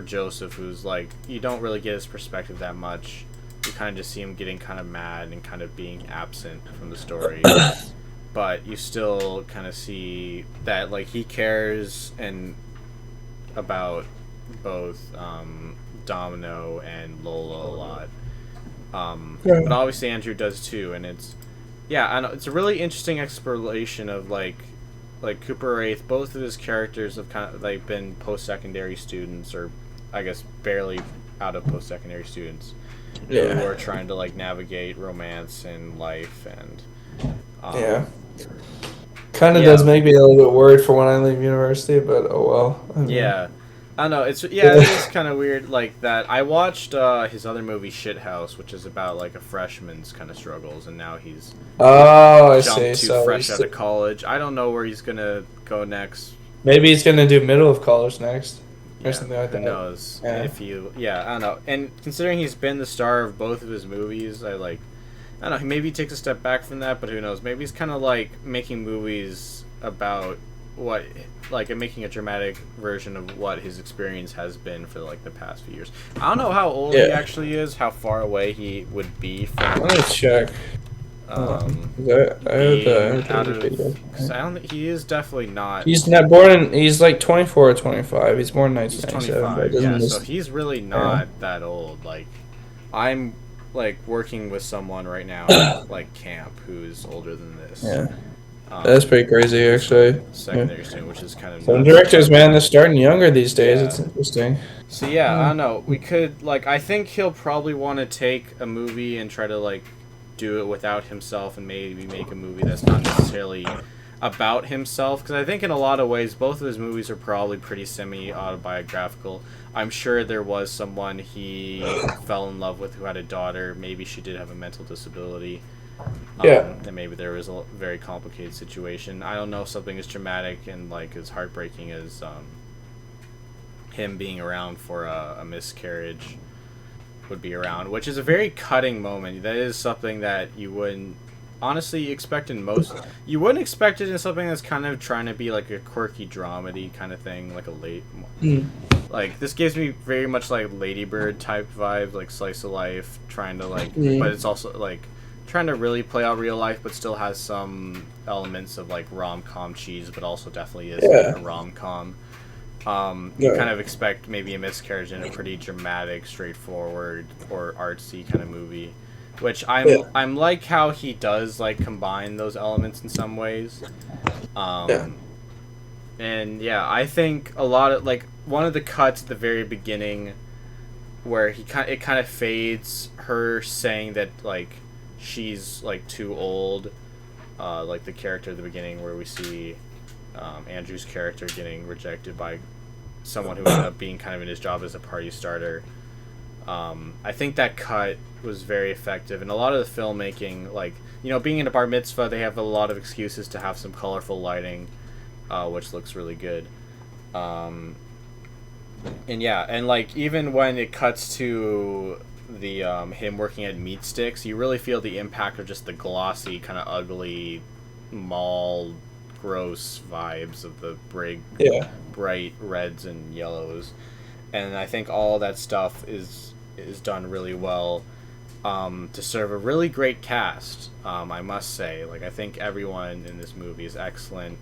Joseph, who's like you don't really get his perspective that much. You kind of just see him getting kind of mad and kind of being absent from the story. But you still kind of see that like he cares about both Domino and Lola a lot. But obviously Andrew does too, and I know it's a really interesting exploration of like Cooper Wraith. Both of his characters have kind of like been post-secondary students, or I guess barely out of post-secondary students. Who are trying to like navigate romance and life and kind of does make me a little bit worried for when I leave university, but oh well. I don't know. It is kind of weird like that. I watched his other movie Shithouse, which is about like a freshman's kind of struggles, and now he's fresh out of college. I don't know where he's gonna go next. Maybe he's gonna do middle of college next. Or something like that. Who knows? I don't know. And considering he's been the star of both of his movies, I don't know. Maybe he takes a step back from that, but who knows? Maybe he's kind of like making movies about making a dramatic version of what his experience has been for like the past few years. I don't know how old he actually is, how far away he would be from. Let me check. He is definitely not. He's not born. He's like 24 or 25. He's born in 1997. So he's really not that old. Like, I'm like working with someone right now, at, like camp, who's older than this. Yeah, that's pretty crazy, actually. Secondary student, which is kind of. Some directors, man, they're starting younger these days. It's interesting. So I don't know. We could I think he'll probably want to take a movie and try to do it without himself and maybe make a movie that's not necessarily about himself, because I think in a lot of ways both of his movies are probably pretty semi-autobiographical. I'm sure there was someone he fell in love with who had a daughter. Maybe she did have a mental disability. And maybe there was a very complicated situation. I don't know if something as dramatic and like as heartbreaking as him being around for a miscarriage would be around, which is a very cutting moment. That is something that you wouldn't honestly expect in most. You wouldn't expect it in something that's kind of trying to be like a quirky dramedy kind of thing, like a late. Like this gives me very much like Lady Bird type vibes, like slice of life, trying to like, but it's also like trying to really play out real life, but still has some elements of like rom-com cheese, but also definitely is like, a rom-com. You kind of expect maybe a miscarriage in a pretty dramatic, straightforward, or artsy kind of movie, which I'm like how he does like combine those elements in some ways. And yeah, I think a lot of like one of the cuts at the very beginning where it kind of fades her saying that like she's like too old, like the character at the beginning where we see Andrew's character getting rejected by someone who ended up being kind of in his job as a party starter. I think that cut was very effective, and a lot of the filmmaking, like, you know, being in a bar mitzvah, they have a lot of excuses to have some colorful lighting, which looks really good. And yeah, and like even when it cuts to the him working at Meat Sticks, you really feel the impact of just the glossy, kind of ugly mall gross vibes of the bright reds and yellows, and I think all that stuff is done really well to serve a really great cast. I must say, like, I think everyone in this movie is excellent.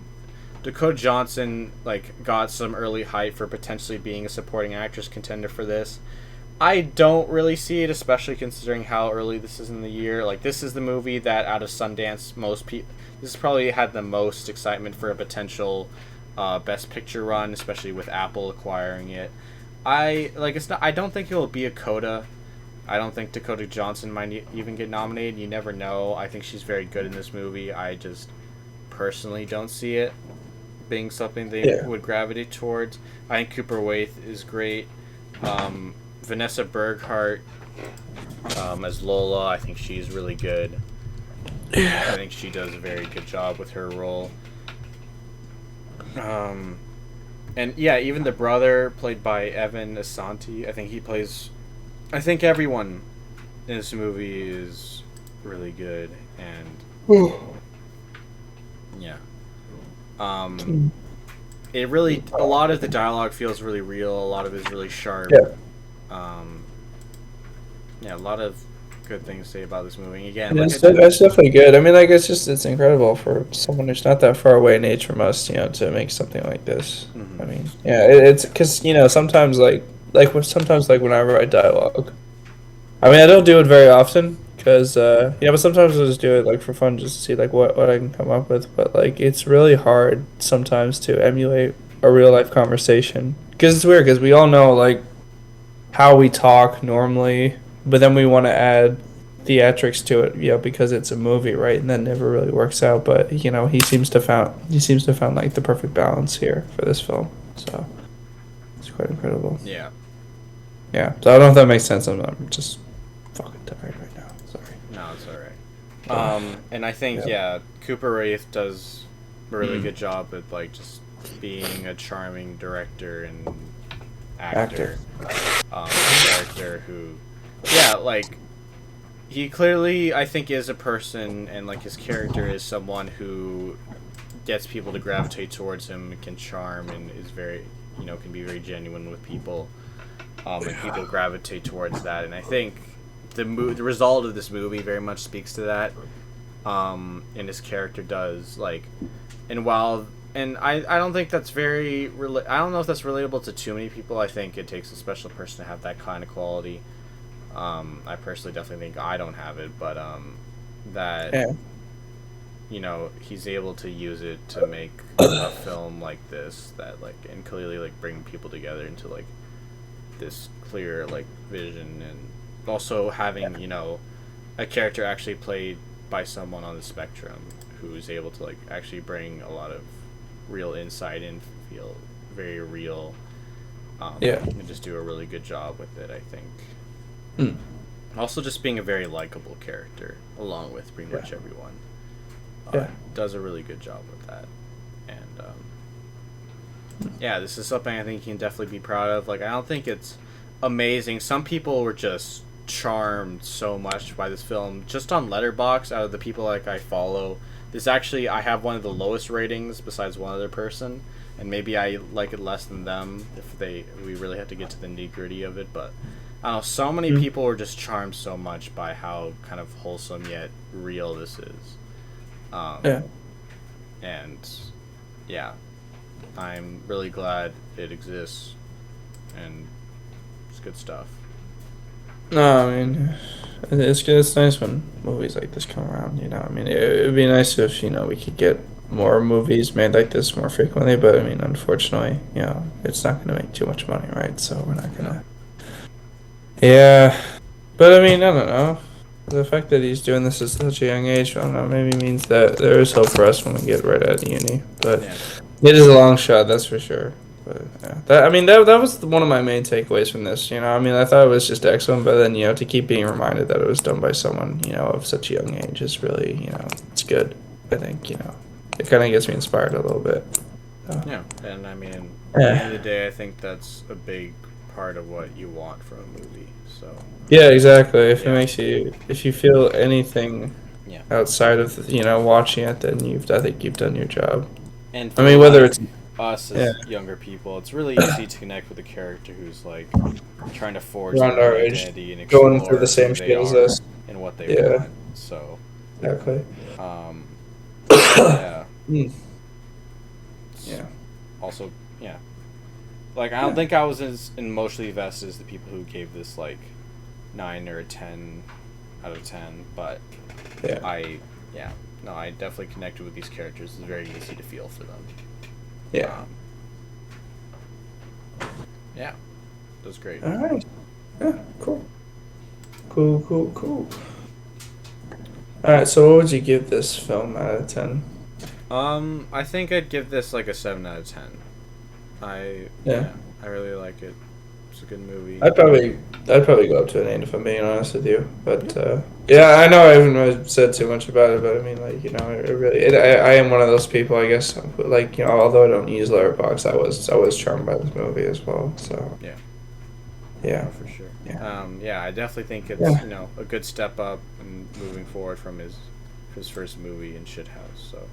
Dakota Johnson like got some early hype for potentially being a supporting actress contender for this. I don't really see it, especially considering how early this is in the year. Like, this is the movie that out of Sundance, this probably had the most excitement for a potential Best Picture run, especially with Apple acquiring it. I don't think it will be a coda. I don't think Dakota Johnson might even get nominated. You never know. I think she's very good in this movie. I just personally don't see it being something they would gravitate towards. I think Cooper Waith is great. Vanessa Berghardt as Lola, I think she's really good. I think she does a very good job with her role. And yeah, even the brother, played by Evan Asante, I think everyone in this movie is really good, and yeah. It really, a lot of the dialogue feels really real, a lot of it is really sharp. Yeah, a lot of good things to say about this movie. Again, it's definitely good. I mean, like, it's incredible for someone who's not that far away in age from us, you know, to make something like this. I mean, yeah, it's because, you know, sometimes sometimes when I write dialogue, I mean, I don't do it very often because but sometimes I'll just do it like for fun, just to see like what I can come up with. But like, it's really hard sometimes to emulate a real life conversation because it's weird because we all know like how we talk normally, but then we want to add theatrics to it, you know, because it's a movie, right? And that never really works out. But you know, he seems to found like the perfect balance here for this film. So it's quite incredible. Yeah. Yeah. So I don't know if that makes sense. I'm just fucking tired right now. Sorry. No, it's alright. And I think Cooper Wraith does a really good job at like just being a charming director and actor. A character who, like, he clearly, I think, is a person, and like his character is someone who gets people to gravitate towards him, can charm, and is very, you know, can be very genuine with people, and people gravitate towards that. And I think the result of this movie very much speaks to that, and his character does, like, and I don't think that's I don't know if that's relatable to too many people. I think it takes a special person to have that kind of quality. I personally definitely think I don't have it, but you know, he's able to use it to make a film like this that like, and clearly like bring people together into like this clear like vision, and also having, you know, a character actually played by someone on the spectrum who's able to like actually bring a lot of real insight and feel very real. And just do a really good job with it, I think. Also, just being a very likable character, along with pretty much everyone. Does a really good job with that. And this is something I think you can definitely be proud of. Like, I don't think it's amazing. Some people were just charmed so much by this film. Just on Letterboxd, out of the people like I follow, I have one of the lowest ratings besides one other person. And maybe I like it less than them if we really have to get to the nitty-gritty of it. But I don't know, so many people were just charmed so much by how kind of wholesome yet real this is. And I'm really glad it exists, and it's good stuff. No, I mean, it's good. It's nice when movies like this come around. You know, I mean, it'd be nice if we could get more movies made like this more frequently. But I mean, unfortunately, it's not going to make too much money, right? So we're not gonna. Yeah, but I mean, I don't know. The fact that he's doing this at such a young age, I don't know, maybe means that there is hope for us when we get right out of uni. But it is a long shot, that's for sure. But that was one of my main takeaways from this. I mean, I thought it was just excellent, but then to keep being reminded that it was done by someone of such a young age is really it's good. I think it kind of gets me inspired a little bit. And I mean, at the end of the day, I think that's a big part of what you want from a movie. So yeah, exactly. If it makes if you feel anything outside of watching it, then I think you've done your job. And I mean, whether it's us as younger people, it's really easy to connect with a character who's like trying to forge around their our age, identity and explore going through the same shit as us and what they want. So exactly. Also, like, I don't think I was as emotionally invested as the people who gave this like 9 or a 10 out of 10, but I definitely connected with these characters. It's very easy to feel for them. It was great. All right. Yeah, cool. All right, so what would you give this film out of 10? I think I'd give this like a 7 out of 10. I really like it. It's a good movie. I'd probably go up to an 8 if I'm being honest with you. But I know I haven't really said too much about it, but I mean, like, I am one of those people, I guess. Like, although I don't use Letterboxd, I was charmed by this movie as well. So yeah, for sure. Yeah. I definitely think it's a good step up and moving forward from his first movie in Shithouse. So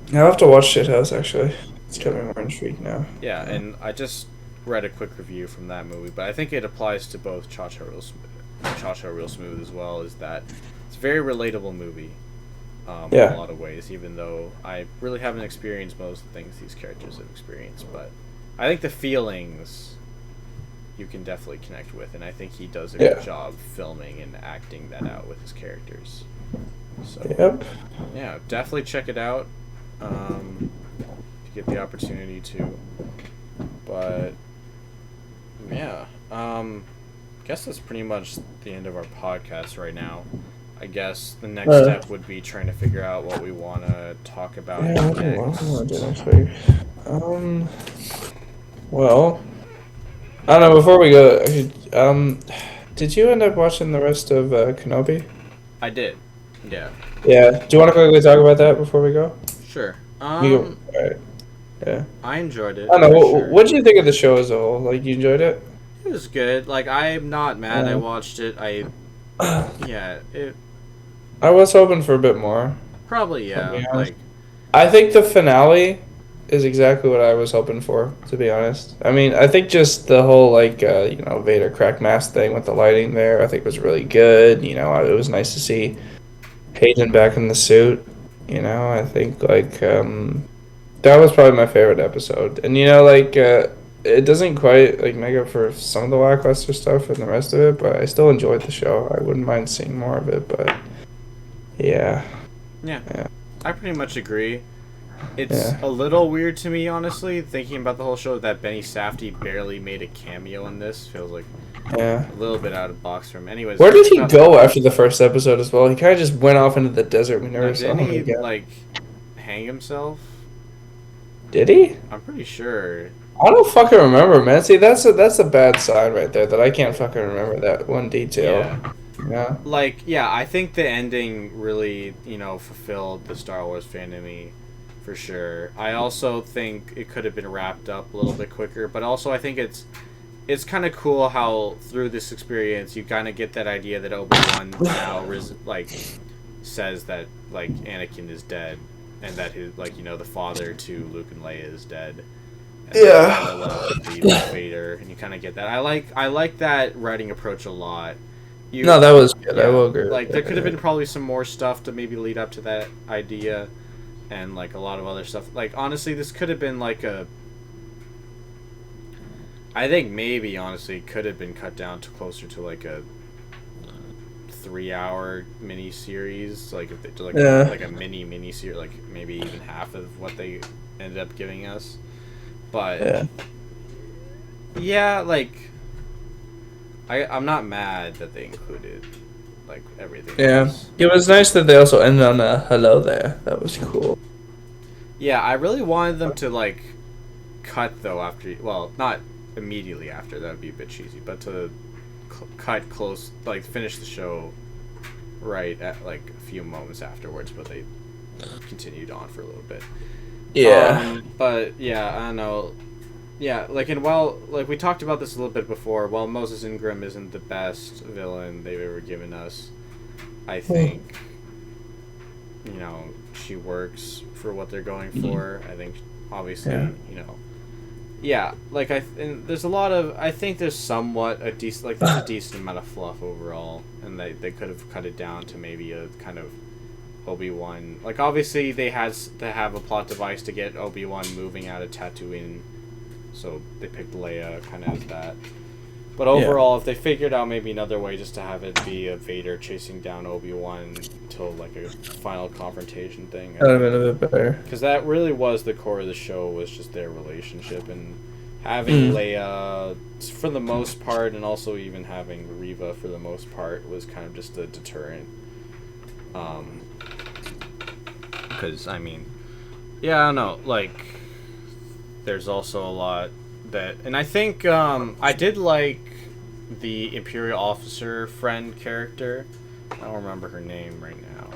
I'll have to watch Shithouse actually. It's got me more intrigued now. Yeah, and I just read a quick review from that movie, but I think it applies to both Cha-Cha Real Smooth as well. Is that it's a very relatable movie in a lot of ways, even though I really haven't experienced most of the things these characters have experienced. But I think the feelings you can definitely connect with, and I think he does a good job filming and acting that out with his characters. So definitely check it out if you get the opportunity to. But I guess that's pretty much the end of our podcast right now. I guess the next step would be trying to figure out what we want to talk about next. Well, I don't know. Before we go, did you end up watching the rest of Kenobi? I did. Yeah. Yeah. Do you want to quickly talk about that before we go? Sure. All right. Yeah. I enjoyed it. I don't know. What did you think of the show as a whole? Like, you enjoyed it? It was good. Like, I'm not mad. I watched it. I was hoping for a bit more. Probably, like, I think the finale is exactly what I was hoping for, to be honest. I mean, I think just the whole, like, Vader crack mask thing with the lighting there, I think was really good. It was nice to see Hayden back in the suit. I think, like, that was probably my favorite episode. And, it doesn't quite, like, make up for some of the lackluster stuff and the rest of it, but I still enjoyed the show. I wouldn't mind seeing more of it, but, yeah. I pretty much agree. It's a little weird to me, honestly, thinking about the whole show, that Benny Safdie barely made a cameo in this. Feels like a little bit out of box for him. Anyways, where did he go after the first episode as well? He kind of just went off into the desert. We never saw him again. Like, hang himself. Did he? I'm pretty sure. I don't fucking remember, man. See, that's a bad sign right there that I can't fucking remember that one detail. Yeah. Like, yeah, I think the ending really, fulfilled the Star Wars fan in me, for sure. I also think it could have been wrapped up a little bit quicker, but also I think it's kind of cool how through this experience you kind of get that idea that Obi-Wan now says that like Anakin is dead, and that his the father to Luke and Leia is dead. And Vader, and you kind of get that. I like that writing approach a lot. No, that was good. I will agree. Like there could have been probably some more stuff to maybe lead up to that idea, and like a lot of other stuff. Like honestly, this could have been like I think maybe honestly could have been cut down to closer to like a 3-hour mini series, like if they did like a mini series, like maybe even half of what they ended up giving us. But like I'm not mad that they included like everything. Yeah, else. It was nice that they also ended on a hello there. That was cool. Yeah, I really wanted them to like cut though after, well, not immediately after, that would be a bit cheesy, but to cut close, like finish the show right at like a few moments afterwards, but they continued on for a little bit. But yeah, I don't know. Yeah, like, and while, like, we talked about this a little bit before, while Moses Ingram isn't the best villain they've ever given us, I think, she works for what they're going for. I think, obviously, yeah, like, and there's a lot of, I think there's somewhat a decent, like, there's a decent amount of fluff overall, and they could have cut it down to maybe a kind of Obi-Wan, like, obviously they had to have a plot device to get Obi-Wan moving out of Tatooine, so they picked Leia kind of as that. But overall, if they figured out maybe another way just to have it be a Vader chasing down Obi-Wan until like a final confrontation thing, that would have been a bit better. Because that really was the core of the show, was just their relationship, and having Leia for the most part, and also even having Reva for the most part, was kind of just a deterrent. Because I mean, I don't know, like, there's also a lot that, and I think I did like the Imperial officer friend character. I don't remember her name right now,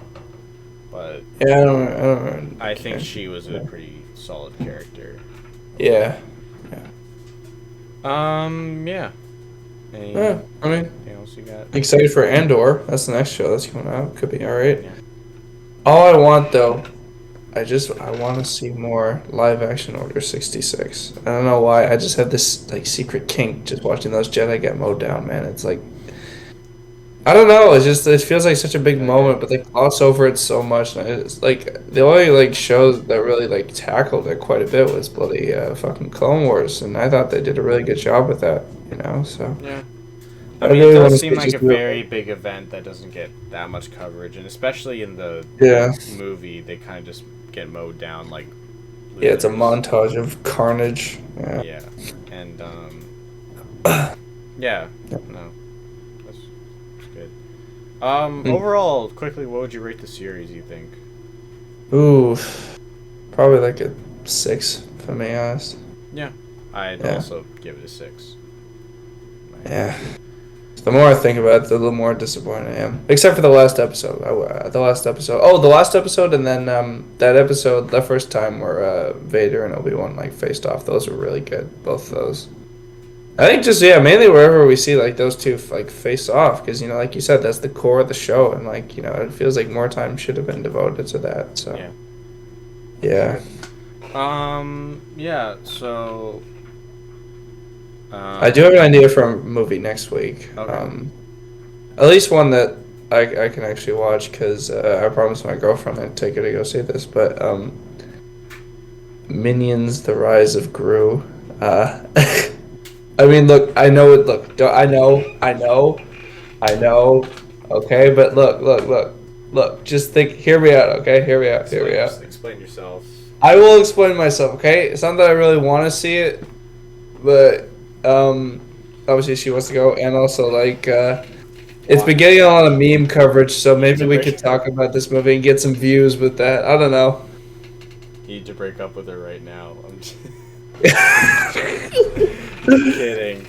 but I don't I think she was a pretty solid character. Yeah. I mean, anything else you got? Excited for Andor. That's the next show that's coming out. Could be alright. Yeah. All I want though, I want to see more live action Order 66. I don't know why. I just have this like secret kink just watching those Jedi get mowed down, man. It's like, I don't know. It feels like such a big moment, but they gloss over it so much. And it's like the only like shows that really like tackled it quite a bit was bloody fucking Clone Wars, and I thought they did a really good job with that. So yeah. I mean, really it does seem like a very big event that doesn't get that much coverage, and especially in the movie, they kind of just get mowed down like losers. Yeah, it's a montage of carnage. Yeah, and no, that's good. Overall, quickly, what would you rate the series, you think? Ooh, probably like a 6, if I'm being honest. Yeah, I'd also give it a 6. Yeah. The more I think about it, the little more disappointed I am. Except for the last episode. The last episode, and then that episode, the first time where Vader and Obi-Wan like faced off. Those were really good. Both of those. I think just mainly wherever we see like those two like face off, because like you said, that's the core of the show, and like it feels like more time should have been devoted to that. So. Yeah. So. I do have an idea for a movie next week. Okay. At least one that I can actually watch, because I promised my girlfriend I'd take her to go see this. But Minions: The Rise of Gru. I mean, look, I know it. Look, I know. Okay, but look. Just think. Hear me out. Okay, hear me out. Just explain yourself. I will explain myself. Okay, it's not that I really want to see it, but. Obviously she wants to go, and also like it's been getting a lot of meme coverage, so maybe we could talk about this movie and get some views with that. I don't know. You need to break up with her right now. I'm kidding.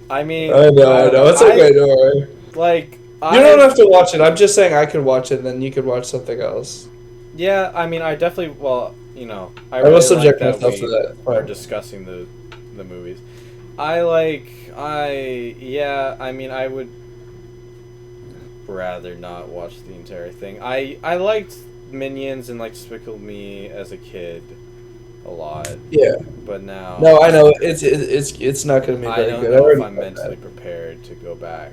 I mean, I know. It's okay, don't worry. Like, you don't have to watch it. I'm just saying I could watch it, and then you could watch something else. Yeah, I mean, I definitely. Well, you know, I will really subject like that myself we to that. are discussing the movies. I mean, I would rather not watch the entire thing. I liked Minions and like Despicable Me as a kid a lot. Yeah. But now. No, I know it's not going to be very good. I don't know if I'm mentally prepared to go back.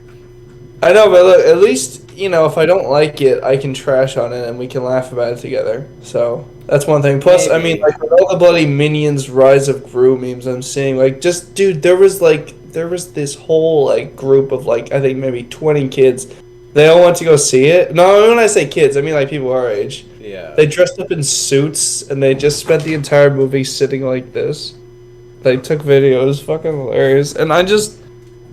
I know, but look, at least, you know, if I don't like it, I can trash on it and we can laugh about it together. So, that's one thing. Plus, Maybe. I mean, like, with all the bloody Minions Rise of Gru memes I'm seeing, like, just, dude, there was this whole, like, group of, like, I think maybe 20 kids. They all went to go see it. No, when I say kids, I mean, like, people our age. Yeah. They dressed up in suits, and they just spent the entire movie sitting like this. They took videos, fucking hilarious. And I just...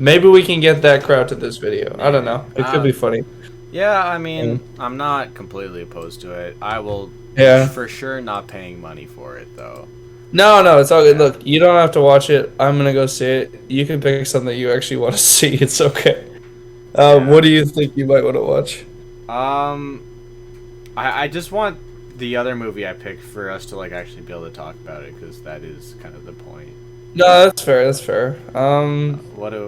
Maybe we can get that crowd to this video. I don't know. It could be funny. Yeah, I mean, I'm not completely opposed to it. I will for sure not paying money for it, though. No, it's all good. Look, you don't have to watch it. I'm going to go see it. You can pick something you actually want to see. It's okay. What do you think you might want to watch? I just want the other movie I picked for us to, like, actually be able to talk about it, because that is kind of the point. No, that's fair. That's fair. I don't know. What do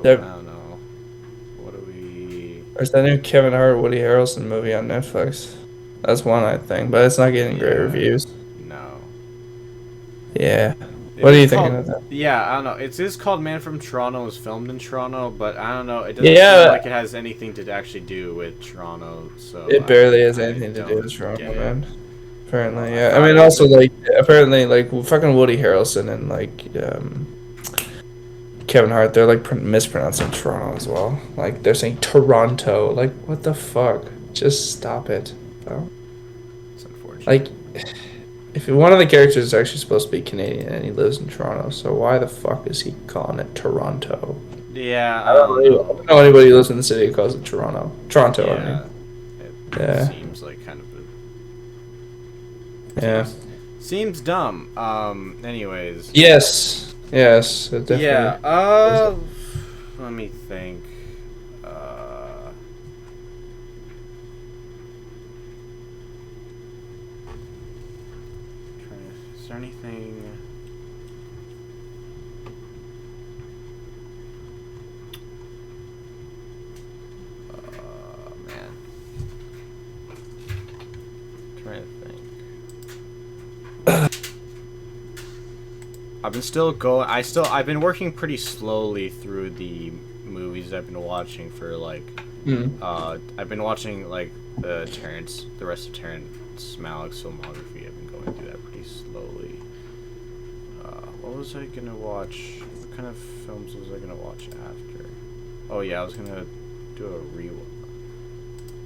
we? There's that new Kevin Hart, Woody Harrelson movie on Netflix. That's one, I think, but it's not getting great reviews. No. Yeah. What are you thinking of that? Yeah, I don't know. It is called Man from Toronto. It was filmed in Toronto, but I don't know. It doesn't seem like it has anything to actually do with Toronto. So it barely has anything to do with Toronto, man. Apparently, yeah. I mean, also, like, apparently, like, fucking Woody Harrelson and, like, Kevin Hart, they're, like, mispronouncing Toronto as well. Like, they're saying Toronto. Like, what the fuck? Just stop it. Bro. It's unfortunate. Like, if one of the characters is actually supposed to be Canadian and he lives in Toronto, so why the fuck is he calling it Toronto? Yeah, I don't know anybody who lives in the city who calls it Toronto. Toronto, I mean. It seems like kind of seems dumb. Anyways. Yes, it definitely. Yeah. Let me think. Is there anything? Man. Trying to think. I've been working pretty slowly through the movies I've been watching for, like, I've been watching, like, the rest of Terrence Malick's filmography. I've been going through that pretty slowly. What was I gonna watch? What kind of films was I gonna watch after? Oh yeah, I was gonna do a rewatch.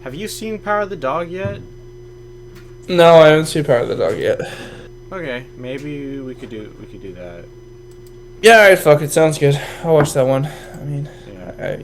Have you seen Power of the Dog yet? No, I haven't seen Power of the Dog yet. Okay, maybe we could do that. Yeah, alright, fuck it, sounds good. I'll watch that one. I mean,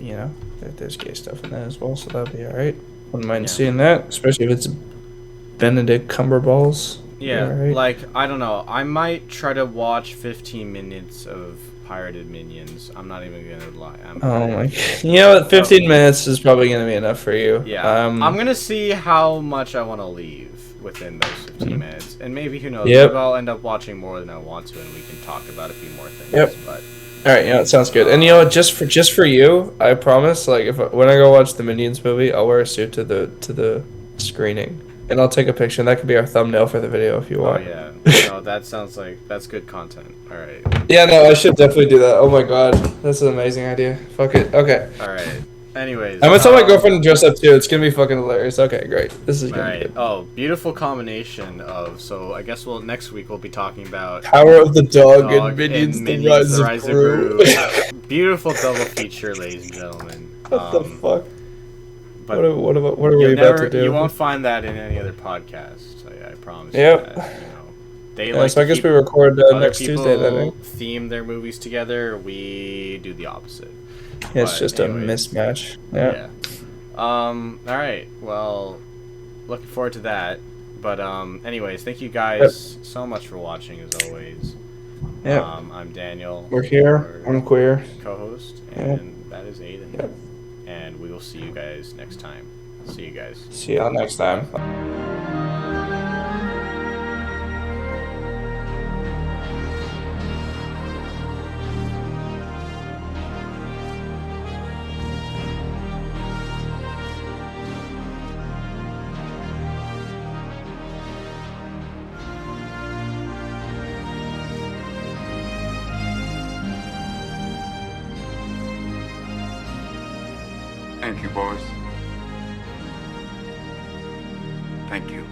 you know, there's gay stuff in that as well, so that'll be alright. Wouldn't mind seeing that, especially if it's Benedict Cumberballs. Yeah, like, I don't know. I might try to watch 15 minutes of pirated Minions. I'm not even gonna lie. Oh my god. You know what, 15 minutes is probably gonna be enough for you. Yeah. I'm gonna see how much I want to leave within those 15 minutes. And maybe, who knows, maybe I'll end up watching more than I want to, and we can talk about a few more things. Yep. But alright, you know, it sounds good. And you know what, just for you, I promise, like, when I go watch the Minions movie, I'll wear a suit to the screening. And I'll take a picture, and that could be our thumbnail for the video if you want. Oh, yeah. No, that sounds like... That's good content. Alright. Yeah, no, I should definitely do that. Oh my god. That's an amazing idea. Fuck it. Okay. Alright. Anyways. I'm gonna tell my girlfriend to dress up too. It's gonna be fucking hilarious. Okay, great. This is gonna be good. Oh, beautiful combination of... So, I guess next week we'll be talking about... Power of the Dog and Minions, the Rise of Gru. Beautiful double feature, ladies and gentlemen. What the fuck? But what are we about to do? You won't find that in any other podcast. I promise. Yep. You that, they like. So I guess we record next Tuesday then. Theme their movies together. We do the opposite. Yeah, it's just a mismatch. Yeah. All right. Well, looking forward to that. But anyways, thank you guys so much for watching as always. Yeah. I'm Daniel. We're here. I'm Queer. Co-host, and that is Aiden. Yep. And we will see you guys next time. See you guys. See y'all next time. Thank you, boys. Thank you.